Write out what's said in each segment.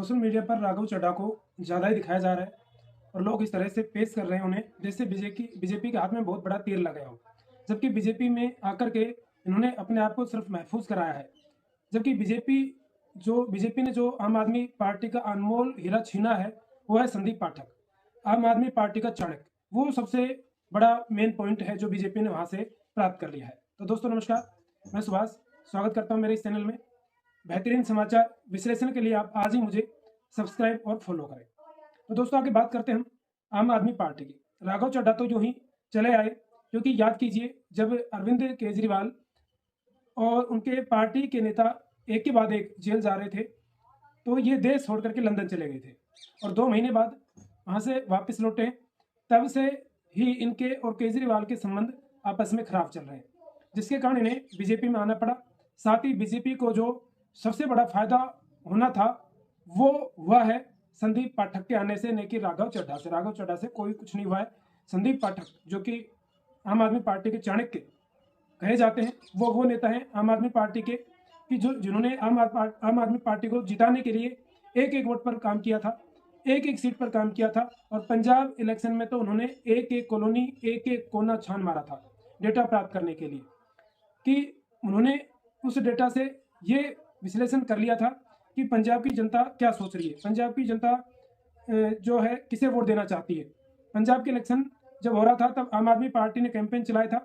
Social media पर राघव चड्ढा को ज़्यादा ही दिखाया जा रहा है और लोग इस तरह से पेश कर रहे हैं उन्हें जैसे बीजेपी के हाथ में बहुत बड़ा तीर लगा हो। जबकि बीजेपी में आकर के इन्होंने अपने आप को सिर्फ महफूज कराया है। जबकि बीजेपी ने जो आम आदमी पार्टी का अनमोल हीरा छीना है वो है संदीप पाठक, आम आदमी पार्टी का चाणक्य। वो सबसे बड़ा मेन पॉइंट है जो बीजेपी ने वहां से प्राप्त कर लिया है। तो दोस्तों नमस्कार, मैं सुभाष स्वागत करता हूं मेरे इस चैनल में। बेहतरीन समाचार विश्लेषण के लिए आप आज ही मुझे सब्सक्राइब और फॉलो करें। तो दोस्तों आगे बात करते हैं हम आम आदमी पार्टी की। राघव चड्ढा तो यूं ही चले आए, क्योंकि याद कीजिए जब अरविंद केजरीवाल और उनके पार्टी के नेता एक के बाद एक जेल जा रहे थे तो ये देश छोड़ करके लंदन चले गए थे और 2 महीने बाद वहां से वापस लौटे। तब से ही इनके और केजरीवाल के संबंध आपस में खराब चल रहे हैं, जिसके कारण इन्हें बीजेपी में आना पड़ा। साथ ही बीजेपी को जो सबसे बड़ा फायदा होना था वो हुआ है संदीप पाठक के आने से, नहीं कि राघव चड्ढा से। राघव चड्ढा से कोई कुछ नहीं हुआ है। संदीप पाठक जो कि आम आदमी पार्टी के चाणक्य कहे जाते हैं, वो नेता हैं आम आदमी पार्टी के कि जिन्होंने आम आदमी पार्टी को जिताने के लिए एक एक वोट पर काम किया था, एक एक सीट पर काम किया था। और पंजाब इलेक्शन में तो उन्होंने एक एक कॉलोनी, एक एक कोना छान मारा था डेटा प्राप्त करने के लिए, कि उन्होंने उस डेटा से ये विश्लेषण कर लिया था कि पंजाब की जनता क्या सोच रही है, पंजाब की जनता जो है किसे वोट देना चाहती है। पंजाब के इलेक्शन जब हो रहा था तब आम आदमी पार्टी ने कैंपेन चलाया था,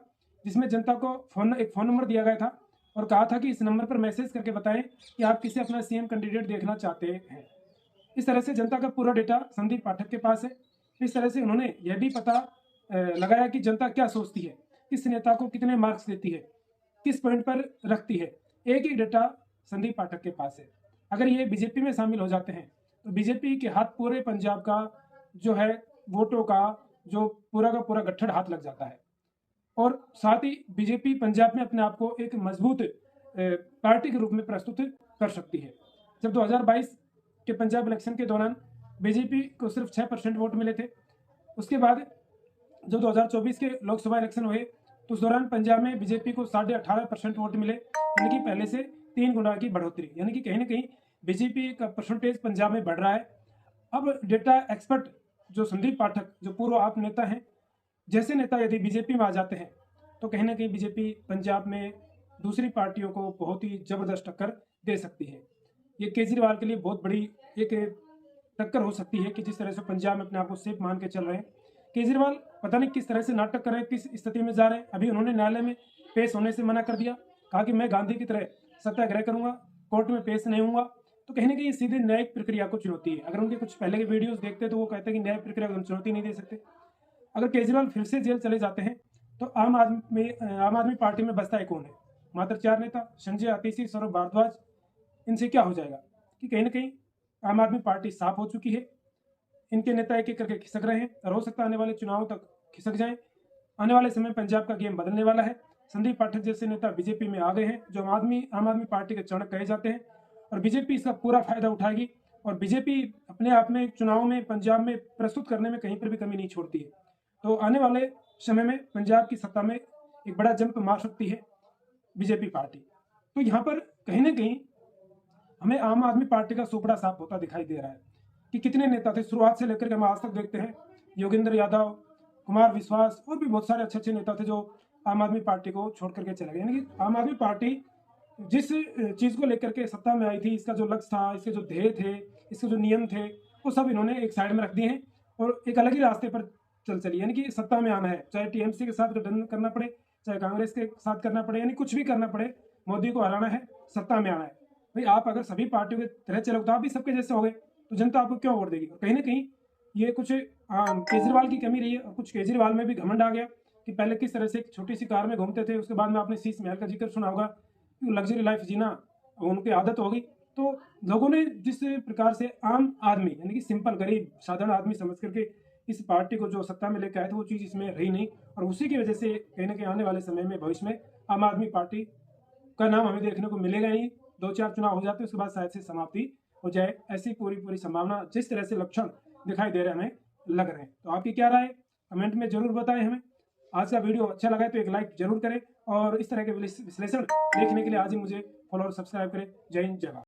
जिसमें जनता को एक फ़ोन नंबर दिया गया था और कहा था कि इस नंबर पर मैसेज करके बताएं कि आप किसे अपना सीएम कैंडिडेट देखना चाहते हैं। इस तरह से जनता का पूरा डेटा संदीप पाठक के पास है। इस तरह से उन्होंने यह भी पता लगाया कि जनता क्या सोचती है, किस नेता को कितने मार्क्स देती है, किस पॉइंट पर रखती है। एक एक डेटा संदीप पाठक के पास है। अगर ये बीजेपी में शामिल हो जाते हैं तो बीजेपी के हाथ पूरे पंजाब का जो है वोटों का जो पूरा का पूरा गट्ठर हाथ लग जाता है। और साथ ही बीजेपी पंजाब में अपने आप को एक मजबूत पार्टी के रूप में प्रस्तुत कर सकती है। जब 2022 के पंजाब इलेक्शन के दौरान बीजेपी को सिर्फ 6% वोट मिले थे, उसके बाद जब 2024 के लोकसभा इलेक्शन हुए तो उस दौरान पंजाब में बीजेपी को 18.5% वोट मिले, यानी कि पहले से 3 गुना की बढ़ोतरी। यानी कि कहीं ना कहीं बीजेपी का परसेंटेज पंजाब में बढ़ रहा है। अब डेटा एक्सपर्ट जो संदीप पाठक, जो पूर्व आप नेता हैं, जैसे नेता यदि बीजेपी में आ जाते हैं तो कहीं ना कहीं बीजेपी पंजाब में दूसरी पार्टियों को बहुत ही जबरदस्त टक्कर दे सकती है। ये केजरीवाल के लिए बहुत बड़ी एक टक्कर हो सकती है कि जिस तरह से पंजाब में अपने आप को सेफ मान के चल रहे हैं। केजरीवाल पता नहीं किस तरह से नाटक कर रहे हैं, किस स्थिति में जा रहे हैं। अभी उन्होंने न्यायालय में पेश होने से मना कर दिया, कहा कि मैं गांधी की तरह सत्याग्रह करूंगा, कोर्ट में पेश नहीं होऊंगा। तो कहीं ना कहीं सीधे न्यायिक प्रक्रिया को चुनौती है। अगर उनके कुछ पहले के वीडियोस देखते तो वो कहते हैं कि न्यायिक प्रक्रिया को हम चुनौती नहीं दे सकते। अगर केजरीवाल फिर से जेल चले जाते हैं तो आम आदमी पार्टी में बचता है कौन है? मात्र 4 नेता, संजय आतिशी, सौरभ भारद्वाज। इनसे क्या हो जाएगा कि कहीं ना कहीं आम आदमी पार्टी साफ हो चुकी है। इनके नेता एक एक करके खिसक रहे हैं और हो सकता है आने वाले चुनावों तक खिसक जाएं। आने वाले समय पंजाब का गेम बदलने वाला है। संदीप पाठक जैसे नेता बीजेपी में आ गए हैं जो आम आदमी पार्टी के चाणक्य कहे जाते हैं, और बीजेपी इसका पूरा फायदा उठाएगी। और बीजेपी अपने आप में चुनाव में पंजाब में प्रस्तुत करने में कहीं पर भी कमी नहीं छोड़ती है। तो आने वाले समय में पंजाब की सत्ता में एक बड़ा जंप मार सकती है बीजेपी पार्टी। तो यहाँ पर कहीं ना कहीं हमें आम आदमी पार्टी का सुपड़ा साफ होता दिखाई दे रहा है कि कितने नेता थे शुरुआत से लेकर के हम आज तक देखते हैं। योगेंद्र यादव, कुमार विश्वास और भी बहुत सारे अच्छे अच्छे नेता थे जो आम आदमी पार्टी को छोड़ करके चले गए। यानी कि आम आदमी पार्टी जिस चीज़ को लेकर के सत्ता में आई थी, इसका जो लक्ष्य था, इसके जो ध्येय थे, इसके जो नियम थे, वो सब इन्होंने एक साइड में रख दिए हैं और एक अलग ही रास्ते पर चली। यानी कि सत्ता में आना है, चाहे टीएमसी के साथ गठबंधन करना पड़े, चाहे कांग्रेस के साथ करना पड़े, यानी कुछ भी करना पड़े, मोदी को हराना है, सत्ता में आना है। भाई आप अगर सभी पार्टियों के तरह चलोगे तो आप भी सबके जैसे हो गए तो जनता आपको क्यों वोट देगी? और कहीं ना कहीं ये कुछ केजरीवाल की कमी रही है और कुछ केजरीवाल में भी घमंड आ गया कि पहले किस तरह से एक छोटी सी कार में घूमते थे, उसके बाद में आपने शीश महल का जिक्र सुना होगा, लग्जरी लाइफ जीना उनकी आदत हो गई। तो लोगों ने जिस प्रकार से आम आदमी यानी कि सिंपल गरीब साधारण आदमी समझ करके इस पार्टी को जो सत्ता में लेकर आए थे वो चीज़ इसमें रही नहीं, और उसी की वजह से कहीं ना कहीं आने वाले समय में भविष्य में आम आदमी पार्टी का नाम हमें देखने को मिलेगा ही। 2-4 चुनाव हो जाते हैं उसके बाद शायद से समाप्ति हो जाए, ऐसी पूरी संभावना जिस तरह से लक्षण दिखाई दे रहे हैं हमें लग रहे हैं। तो आपकी क्या राय है कमेंट में जरूर बताएं हमें। आज का वीडियो अच्छा लगा है तो एक लाइक जरूर करें और इस तरह के विश्लेषण देखने के लिए आज ही मुझे फॉलो और सब्सक्राइब करें। जय हिंद, जय भारत।